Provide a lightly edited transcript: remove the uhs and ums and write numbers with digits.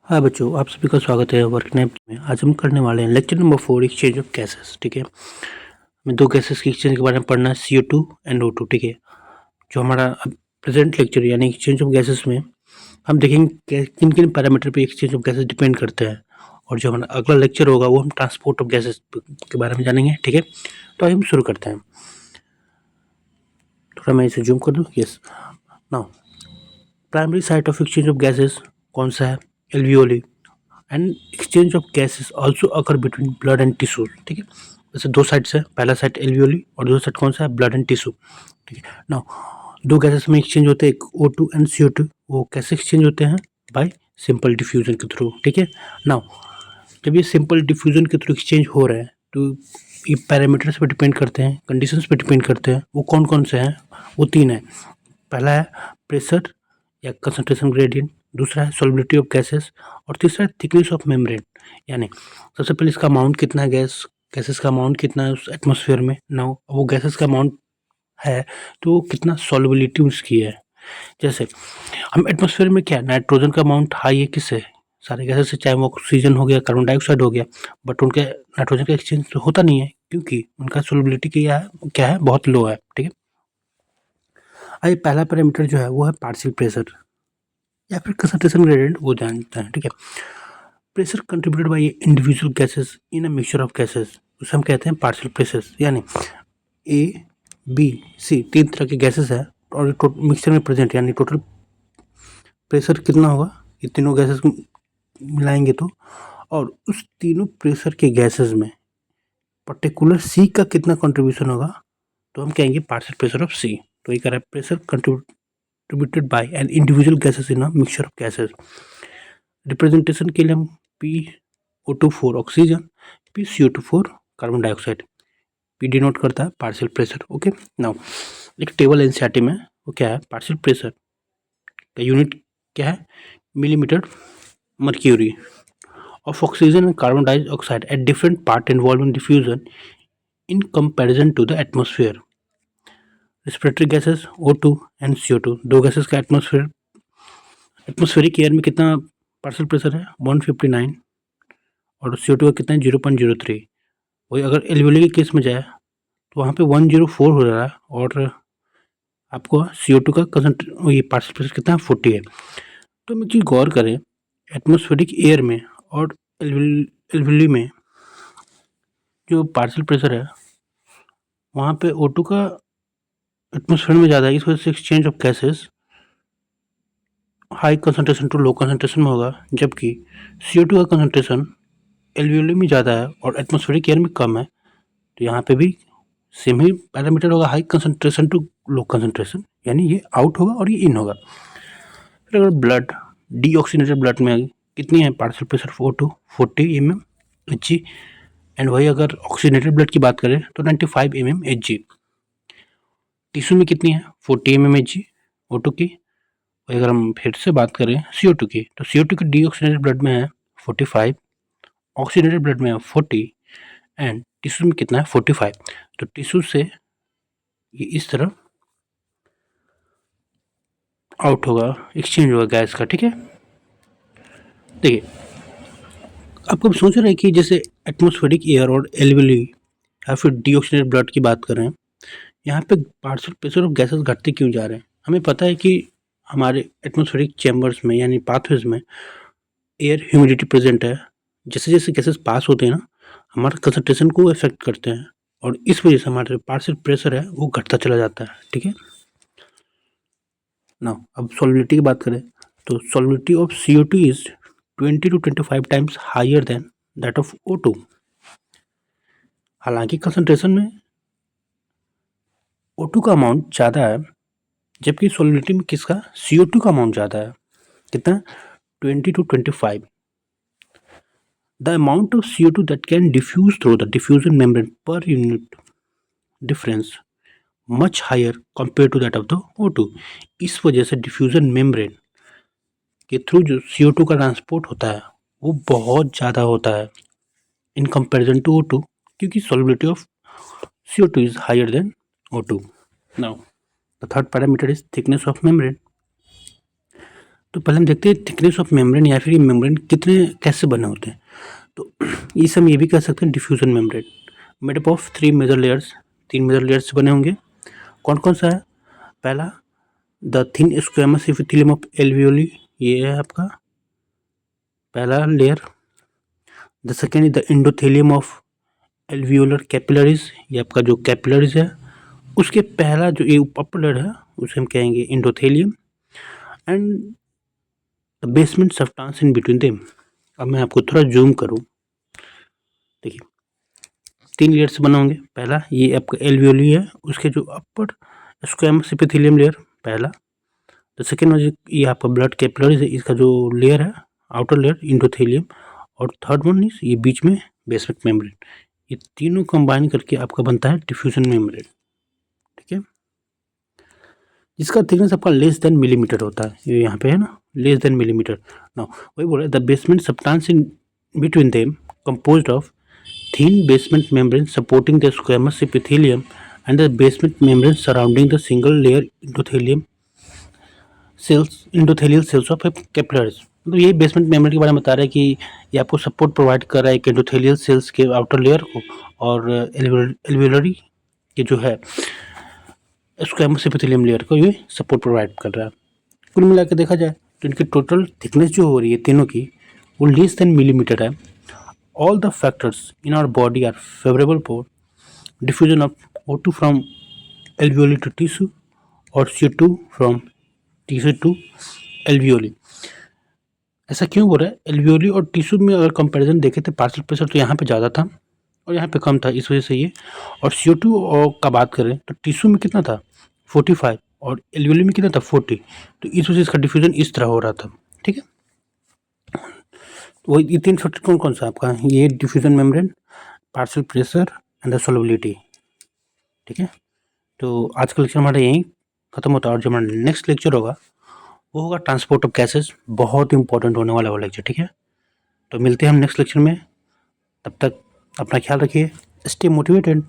हाँ बच्चों, आप सभी का स्वागत है वर्क नैप में। आज हम करने वाले हैं lecture number 4 exchange of gases. ठीक है, हमें दो गैसेस की एक्सचेंज के बारे में पढ़ना है, CO2 एंड O2। ठीक है, जो हमारा प्रेजेंट लेक्चर यानी एक्सचेंज ऑफ गैसेस में हम देखेंगे किन किन पैरामीटर पे एक्सचेंज ऑफ गैसेस डिपेंड करते हैं। और जो हमारा अगला लेक्चर होगा वो हम ट्रांसपोर्ट ऑफ गैसेस के बारे में जानेंगे। ठीक है, तो हम शुरू करते हैं। थोड़ा मैं इसे जूम कर दूँ। Yes, now primary site of exchange of gases कौन सा है? Alveoli. And exchange of gases also occur between blood and tissue. ठीक है, जैसे दो साइड्स है, पहला साइड एल्वियोली और दूसरा साइड कौन सा है? Blood and tissue. ठीक है, नाउ दो गैसेस में एक्सचेंज होते हैं, एक O2 एंड CO2। वो कैसे एक्सचेंज होते हैं? बाय सिंपल डिफ्यूजन के थ्रू। ठीक है, नाउ जब ये सिंपल डिफ्यूजन के थ्रू एक्सचेंज हो रहे हैं तो ये पैरामीटर्स पे डिपेंड करते हैं, कंडीशंस पे डिपेंड करते हैं। वो कौन कौन से हैं? वो तीन है। पहला है प्रेशर या कंसंट्रेशन ग्रेडियंट, दूसरा है सॉल्युबिलिटी ऑफ गैसेस और तीसरा है थिकनेस ऑफ मेम्ब्रेन। यानी सबसे पहले इसका अमाउंट कितना है, गैसेस का अमाउंट कितना है उस एटमॉस्फेयर में। नाउ वो गैसेस का अमाउंट है तो कितना सॉल्युबिलिटी उसकी है। जैसे हम एटमॉस्फेयर में क्या नाइट्रोजन का अमाउंट हाई है, किससे? सारे गैसेस से, चाहे वो ऑक्सीजन हो गया, कार्बन डाइऑक्साइड हो गया, बट उनके नाइट्रोजन का एक्सचेंज तो होता नहीं है क्योंकि उनका सॉल्युबिलिटी क्या है, बहुत लो है। ठीक है, अभी पहला पैरामीटर जो है वो है पार्शियल प्रेशर या फिर कंसंट्रेशन ग्रेडियंट, वो जानते हैं। ठीक है, pressure contributed by individual gases in a mixture of gases, उसे हम कहते हैं पार्शियल प्रेशर। यानी A, B, C तीन तरह के गैसेस है और मिक्सचर में प्रेजेंट, यानी टोटल प्रेशर कितना होगा ये तीनों गैसेस मिलाएंगे तो, और उस तीनों प्रेशर के गैसेस में पर्टिकुलर C का कितना कंट्रीब्यूशन होगा तो हम कहेंगे पार्शियल प्रेशर ऑफ C। तो ये कह रहा है pressure contributed bye an individual gases in a mixture of gases. Representation के लिए हम PO2 oxygen, PCO2 carbon dioxide, P denote करता है पार्शियल प्रेशर। ओके, नाउ एक टेबल एनसीईआरटी में वो क्या है, पार्शियल प्रेशर का यूनिट क्या है? Millimetre mercury of oxygen and carbon dioxide at different part involved in diffusion in comparison to the atmosphere. Respiratory gases O2 and CO2, दो gases का एटमोस्फेरिक एयर में कितना पार्शियल प्रेशर है? 159 और CO2 का कितना है? 0.03। वही अगर एल्वियोली के केस में जाए तो वहाँ पे 104 हो रहा है और आपको CO2 का ये पार्शियल प्रेशर कितना है? 40 है। तो हम एक चीज़ गौर करें, एटमोस्फेरिक एयर में और एल्वियोली में जो पार्शियल प्रेशर है वहाँ पे O2 का एटमॉस्फेयर में ज़्यादा है, इस वजह से exchange of gases high concentration to low concentration में होगा, जबकि CO2 का कंसंट्रेशन एल्वियोली में ज़्यादा है और एटमॉस्फेरिक एयर में कम है। तो यहाँ पे भी सेम ही पैरामीटर होगा, high concentration to low concentration, यानी ये आउट होगा और ये इन होगा। फिर अगर ब्लड, डीऑक्सीनेटेड ब्लड में कितनी है partial pressure? O2 40 mmHg, and वही अगर ऑक्सीनेटेड ब्लड की बात करें तो 95 mmHg। टिश्यू में कितनी है? 40 mmHg O2 की। और अगर हम फिर से बात करें CO2 की, तो CO2 की डीऑक्सीनेटेड ब्लड में है 45, ऑक्सीनेटेड ब्लड में है 40 एंड टिश्यू में कितना है? 45। तो टिश्यू से ये इस तरह आउट होगा, एक्सचेंज होगा गैस का। ठीक है, देखिए आपको सोच रहे हैं कि जैसे एटमॉस्फेरिक एयर और एल्वियोली या फिर डीऑक्सीनेटेड ब्लड की बात करें, यहाँ पे पार्शियल प्रेशर ऑफ गैसेस घटते क्यों जा रहे हैं? हमें पता है कि हमारे एटमॉस्फेरिक चैम्बर्स में यानी पाथवेज में एयर ह्यूमिडिटी प्रेजेंट है। जैसे जैसे गैसेस पास होते हैं ना, हमारे कंसंट्रेशन को इफेक्ट करते हैं और इस वजह से हमारे पार्शियल प्रेशर है वो घटता चला जाता है। ठीक है, ना अब सॉल्युबिलिटी की बात करें तो solubility of CO2 is 20 to 25 times higher than that of O2। हालांकि कंसंट्रेशन में O2 का अमाउंट ज़्यादा है, जबकि सॉल्युबिलिटी में किसका? CO2 का अमाउंट ज़्यादा है। कितना? 20 to 25। The amount of CO2 that can diffuse through the diffusion membrane per unit difference much higher compared to that of the O2। इस वजह से डिफ्यूजन मेम्ब्रेन के थ्रू जो CO2 का ट्रांसपोर्ट होता है वो बहुत ज़्यादा होता है इन कंपैरिजन टू O2, क्योंकि solubility of CO2 is higher than O2। Now the third parameter is thickness of membrane। तो पहले हम देखते हैं थिकनेस ऑफ मेम्ब्रेन या फिर ये मेम्ब्रेन कितने कैसे बने होते हैं। तो इस हम ये भी कह सकते हैं diffusion membrane made up of 3 major layers, 3 major layers से बने होंगे। कौन कौन सा है? पहला the thin squamous epithelium of alveoli, ये है आपका पहला layer. The second is the endothelium of alveolar capillaries, ये आपका जो कैपिलरीज है उसके पहला जो ये अपर लेयर है उसे हम कहेंगे endothelium. And the basement substance in between them. अब मैं आपको थोड़ा जूम करूं, देखिए 3 लेयर से बना होंगे। पहला ये आपका एल्वियोली है, उसके जो अपर स्क्वेमस एपिथेलियम लेयर पहला। द सेकेंड ये आपका ब्लड कैपिलरीज है, इसका जो लेयर है आउटर लेयर एंडोथेलियम। और थर्ड वन इज ये बीच में बेसमेंट मेम्ब्रेन। ये तीनों कंबाइन करके आपका बनता है डिफ्यूजन मेम्ब्रेन, ठीक है, जिसका थिकनेस आपका लेस देन मिलीमीटर होता है। ये यहाँ पे है ना, लेस देन मिलीमीटर। नाउ वही बोल रहा है the basement substance in between them composed of thin basement membrane supporting the squamous epithelium and the basement membrane surrounding the single layer endothelial cells of capillaries। मतलब ये basement membrane के बारे में बता रहा है कि ये आपको सपोर्ट प्रोवाइड कर रहा है एंडोथेलियल सेल्स के आउटर लेयर को और एल्वियोलरी के जो है स्क्वेमस एपिथेलियम लेयर को ये सपोर्ट प्रोवाइड कर रहा है। कुल मिला के देखा जाए तो इनकी टोटल थिकनेस जो हो रही है तीनों की वो लेस देन मिलीमीटर है। All the factors in our body are favorable for diffusion of O2 from alveoli to tissue और CO2 from tissue to alveoli। ऐसा क्यों हो रहा है? एल्वियोली और टिश्यू में अगर कंपैरिजन देखें तो पार्शियल प्रेशर तो यहाँ पे ज़्यादा था और यहाँ पे कम था, इस वजह से ये। और CO2 का बात करें तो टिश्यू में कितना था 45 और एल्वियोली में कितना था 40, तो इस वजह से इसका डिफ्यूजन इस तरह हो रहा था, ठीक है। वो ये 3 फैक्टर कौन कौन सा आपका, ये diffusion membrane, partial pressure and the solubility, ठीक है। तो आज का लेक्चर हमारा यहीं खत्म होता है और जो हमारा नेक्स्ट लेक्चर होगा वो होगा ट्रांसपोर्ट ऑफ गैसेस, बहुत इंपॉर्टेंट होने वाला वो लेक्चर, ठीक है। तो मिलते हैं हम नेक्स्ट लेक्चर में, तब तक अपना ख्याल रखिए, स्टे मोटिवेटेड।